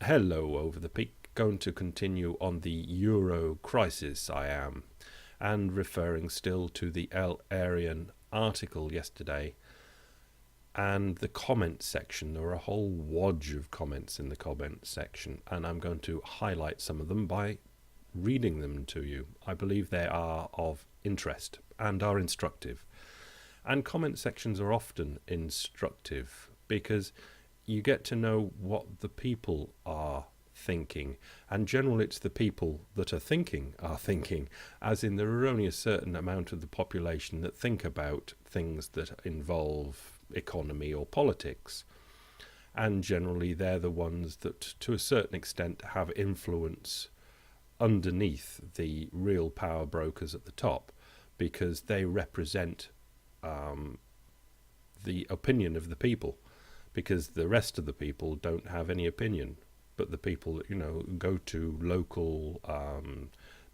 Hello over the peak. Going to continue on the Euro crisis, I am, and referring still to the El Arian article yesterday and the comment section. There were a whole wodge of comments in the comment section, and I'm going to highlight some of them by reading them to you. I believe they are of interest and are instructive. And comment sections are often instructive because you get to know what the people are thinking, and generally it's the people that are thinking, as in there are only a certain amount of the population that think about things that involve economy or politics, and generally they're the ones that to a certain extent have influence underneath the real power brokers at the top, because they represent the opinion of the people, because the rest of the people don't have any opinion, but the people that go to local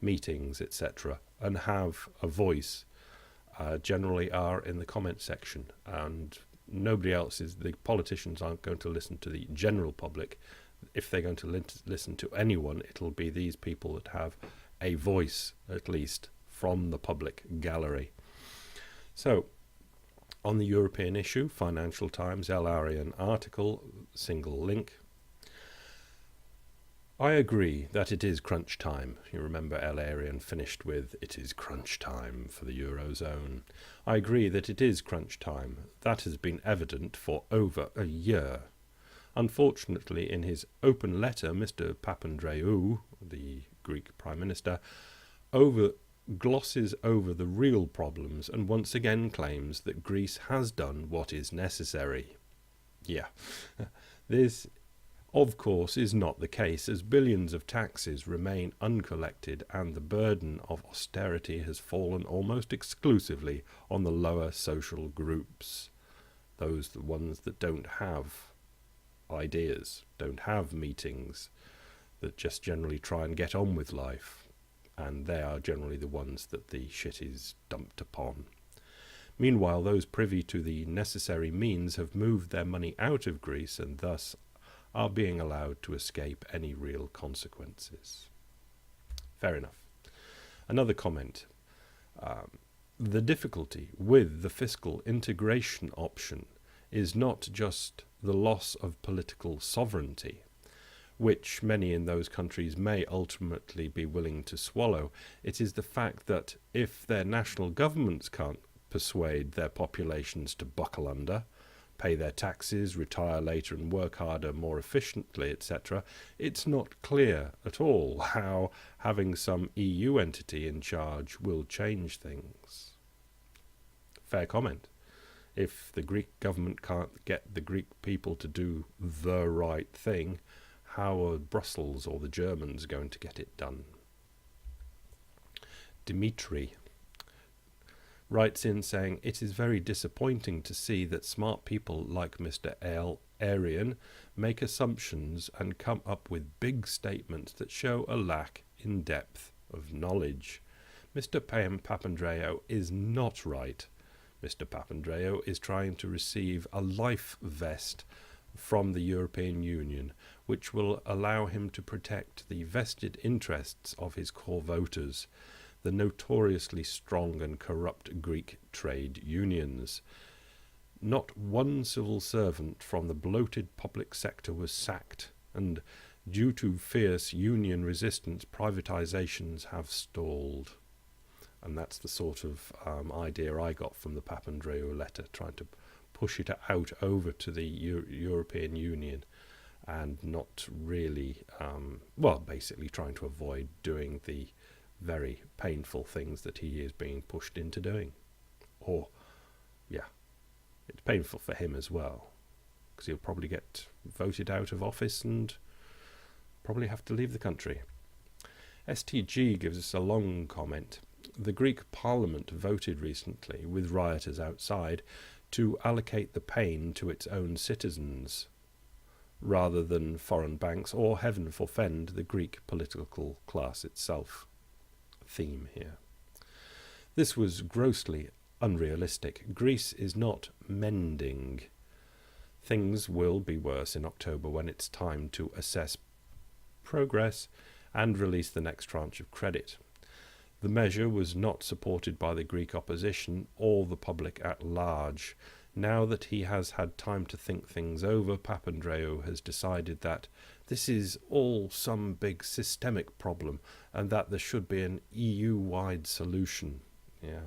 meetings, etc., and have a voice, generally are in the comment section, and nobody else is. The politicians aren't going to listen to the general public. If they're going to listen to anyone, it'll be these people that have a voice, at least, from the public gallery. So, on the European issue, Financial Times, El Arian article, single link. I agree that it is crunch time. You remember El Arian finished with, "It is crunch time for the Eurozone." I agree that it is crunch time. That has been evident for over a year. Unfortunately, in his open letter, Mr. Papandreou, the Greek Prime Minister, glosses over the real problems and once again claims that Greece has done what is necessary. Yeah, this, of course, is not the case, as billions of taxes remain uncollected and the burden of austerity has fallen almost exclusively on the lower social groups, the ones that don't have ideas, don't have meetings, that just generally try and get on with life. And they are generally the ones that the shit is dumped upon. Meanwhile, those privy to the necessary means have moved their money out of Greece and thus are being allowed to escape any real consequences. Fair enough. Another comment. The difficulty with the fiscal integration option is not just the loss of political sovereignty, which many in those countries may ultimately be willing to swallow. It is the fact that if their national governments can't persuade their populations to buckle under, pay their taxes, retire later and work harder, more efficiently, etc., it's not clear at all how having some EU entity in charge will change things. Fair comment. If the Greek government can't get the Greek people to do the right thing, how are Brussels or the Germans going to get it done? Dimitri writes in saying, "It is very disappointing to see that smart people like Mr. El Arian make assumptions and come up with big statements that show a lack in depth of knowledge. Mr. Papandreou is not right. Mr. Papandreou is trying to receive a life vest from the European Union, which will allow him to protect the vested interests of his core voters, the notoriously strong and corrupt Greek trade unions. Not one civil servant from the bloated public sector was sacked, and due to fierce union resistance, privatizations have stalled." And that's the sort of idea I got from the Papandreou letter, trying to push it out over to the European Union and not really, basically trying to avoid doing the very painful things that he is being pushed into doing. It's painful for him as well, because he'll probably get voted out of office and probably have to leave the country. STG gives us a long comment. The Greek Parliament voted recently, with rioters outside, to allocate the pain to its own citizens, rather than foreign banks or, heaven forfend, the Greek political class itself. Theme here. This was grossly unrealistic. Greece is not mending. Things will be worse in October when it's time to assess progress and release the next tranche of credit. The measure was not supported by the Greek opposition or the public at large. Now that he has had time to think things over, Papandreou has decided that this is all some big systemic problem and that there should be an EU-wide solution. Yeah.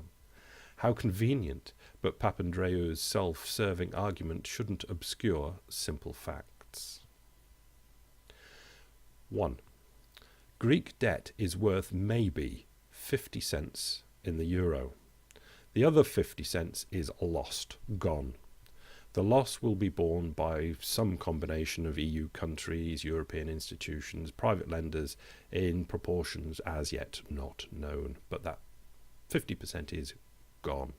How convenient, but Papandreou's self-serving argument shouldn't obscure simple facts. 1. Greek debt is worth maybe 50 cents in the euro. The other 50 cents is lost, gone. The loss will be borne by some combination of EU countries, European institutions, private lenders in proportions as yet not known, but that 50% is gone.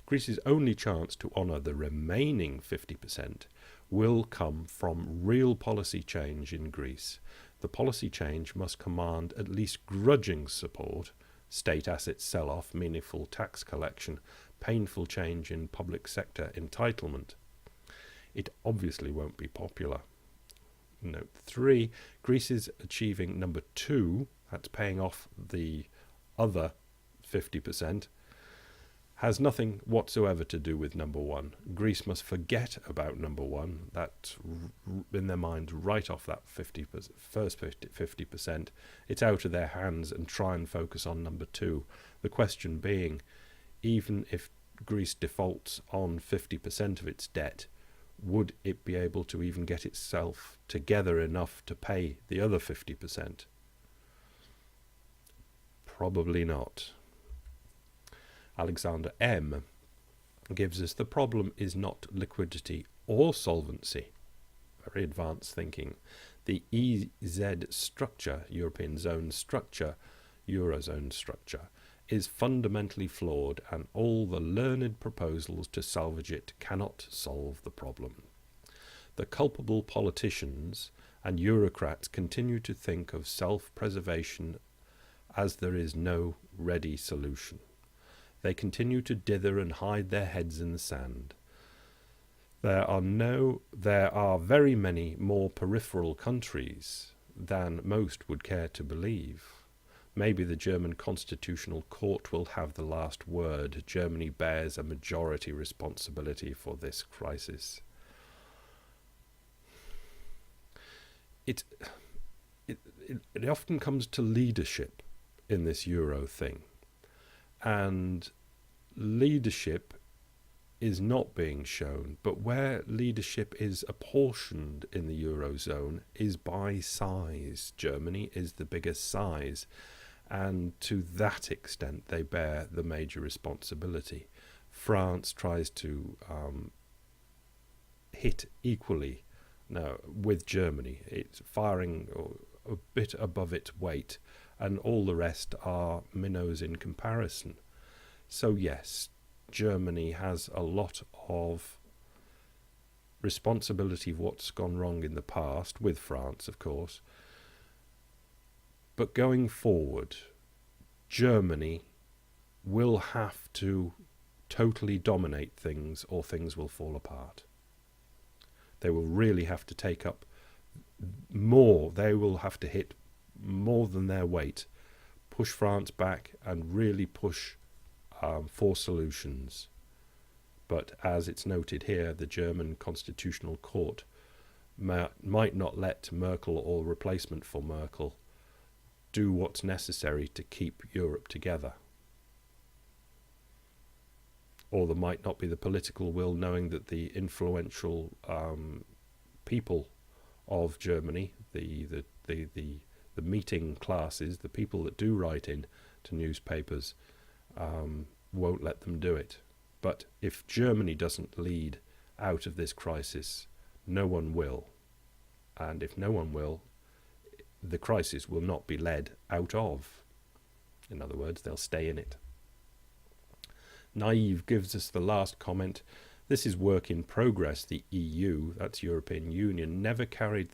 Greece's only chance to honour the remaining 50% will come from real policy change in Greece. The policy change must command at least grudging support: state assets sell-off, meaningful tax collection, painful change in public sector entitlement. It obviously won't be popular. Note 3, Greece is achieving number 2, that's paying off the other 50%, has nothing whatsoever to do with number 1. Greece must forget about number 1. That's in their minds right off that first 50%. It's out of their hands and try and focus on number 2. The question being, even if Greece defaults on 50% of its debt, would it be able to even get itself together enough to pay the other 50%? Probably not. Alexander M. gives us the problem is not liquidity or solvency. Very advanced thinking. The EZ structure, European zone structure, Eurozone structure, is fundamentally flawed, and all the learned proposals to salvage it cannot solve the problem. The culpable politicians and Eurocrats continue to think of self-preservation as there is no ready solution. They continue to dither and hide their heads in the sand. There are very many more peripheral countries than most would care to believe. Maybe the German Constitutional Court will have the last word. Germany bears a majority responsibility for this crisis. It often comes to leadership in this Euro thing. And leadership is not being shown, but where leadership is apportioned in the Eurozone is by size. Germany is the biggest size, and to that extent they bear the major responsibility. France tries to hit equally with Germany. It's firing a bit above its weight, and all the rest are minnows in comparison. So yes, Germany has a lot of responsibility for what's gone wrong in the past, with France, of course. But going forward, Germany will have to totally dominate things, or things will fall apart. They will really have to take up more. They will have to hit more than their weight, push France back and really push for solutions. But as it's noted here, the German Constitutional Court might not let Merkel or replacement for Merkel do what's necessary to keep Europe together. Or there might not be the political will, knowing that the influential people of Germany, the meeting classes, the people that do write in to newspapers, won't let them do it. But if Germany doesn't lead out of this crisis, no one will. And if no one will, the crisis will not be led out of. In other words, they'll stay in it. Naive gives us the last comment. This is work in progress. The EU, that's European Union, never carried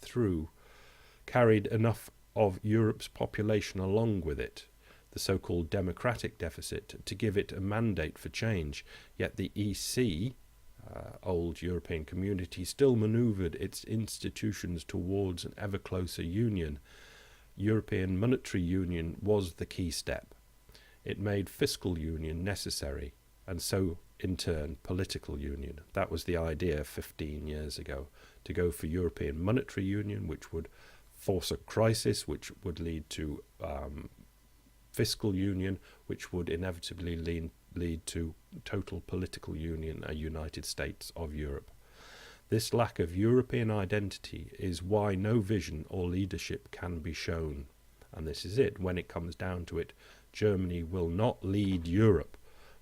enough of Europe's population along with it, the so-called democratic deficit, to give it a mandate for change. Yet the EC, old European community still manoeuvred its institutions towards an ever closer union. European monetary union was the key step. It made fiscal union necessary, and so, in turn, political union. That was the idea 15 years ago, to go for European monetary union, which would force a crisis, which would lead to fiscal union, which would inevitably lead to total political union, a United States of Europe. This lack of European identity is why no vision or leadership can be shown. And this is it. When it comes down to it, Germany will not lead Europe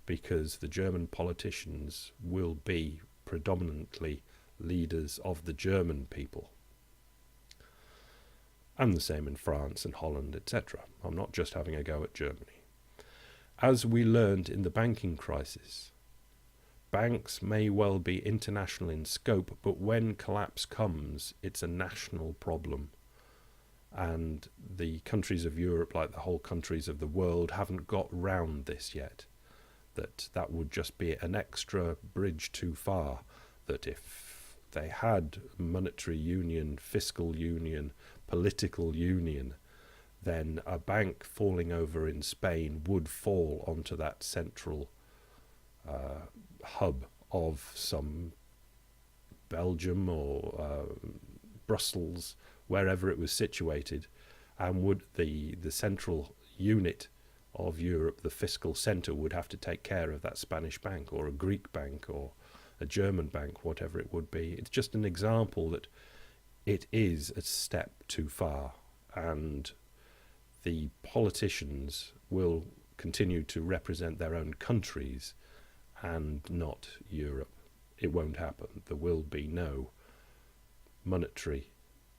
because the German politicians will be predominantly leaders of the German people. And the same in France and Holland, etc. I'm not just having a go at Germany. As we learned in the banking crisis, banks may well be international in scope, but when collapse comes, it's a national problem. And the countries of Europe, like the whole countries of the world, haven't got round this yet. That would just be an extra bridge too far. That if they had monetary union, fiscal union, political union, then a bank falling over in Spain would fall onto that central hub of some Belgium or Brussels, wherever it was situated, and would the central unit of Europe, the fiscal centre, would have to take care of that Spanish bank or a Greek bank or a German bank, whatever it would be. It's just an example that it is a step too far, and the politicians will continue to represent their own countries and not Europe. It won't happen. There will be no monetary,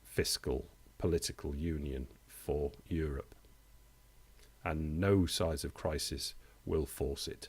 fiscal, political union for Europe, and no size of crisis will force it.